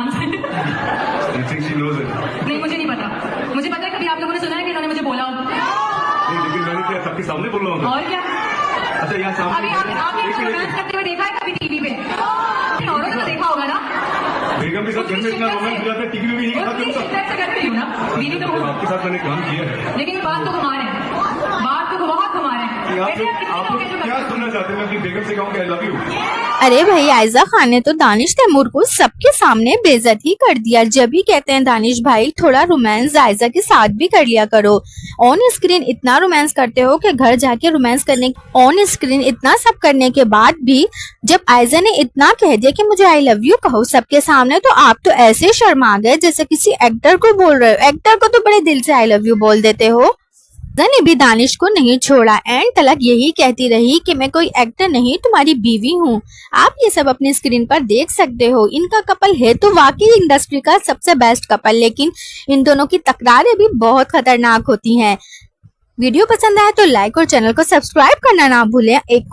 नाम से। नहीं मुझे नहीं पता, मुझे पता है कभी आप लोगों ने सुना है कि इन्होंने मुझे बोला हो। लेकिन मैंने क्या सबके सामने बोल रहा हूँ? और क्या? अच्छा यहाँ सामने अभी आपने रोमांस करते हुए देखा है कभी टीवी पे? औरों ने तो देखा होगा ना। बेगम के साथ घर में इतना रोमांस हो जाता है, टीवी में भी नहीं और दिखाते शिद्दत से करती हूँ ना, बीवी तो हूँ। आपके साथ मैंने काम किया है। लेकिन बात तो घुमा रहे हैं, बात तो बहुत घुमा रहे हैं। आप लोग क्या सुनना चाहते हैं? मैं अपनी बेगम से कहूँ कि आई लव यू। अरे भाई, आयजा खान ने तो दानिश तैमूर को सबके सामने बेइज्जत ही कर दिया। जब ही कहते हैं दानिश भाई थोड़ा रोमांस आयजा के साथ भी कर लिया करो। ऑन स्क्रीन इतना रोमांस करते हो कि घर जाके रोमांस करने, ऑन स्क्रीन इतना सब करने के बाद भी जब आयजा ने इतना कह दिया कि मुझे आई लव यू कहो सबके सामने, तो आप तो ऐसे शर्मा गए जैसे किसी एक्टर को बोल रहे हो। एक्टर को तो बड़े दिल से आई लव यू बोल देते हो। ने भी दानिश को नहीं छोड़ा, एंड तलक यही कहती रही कि मैं कोई एक्टर नहीं, तुम्हारी बीवी हूँ। आप ये सब अपनी स्क्रीन पर देख सकते हो। इनका कपल है तो वाकई इंडस्ट्री का सबसे बेस्ट कपल, लेकिन इन दोनों की तकरारें भी बहुत खतरनाक होती हैं। वीडियो पसंद आए तो लाइक और चैनल को सब्सक्राइब करना ना भूलें। एक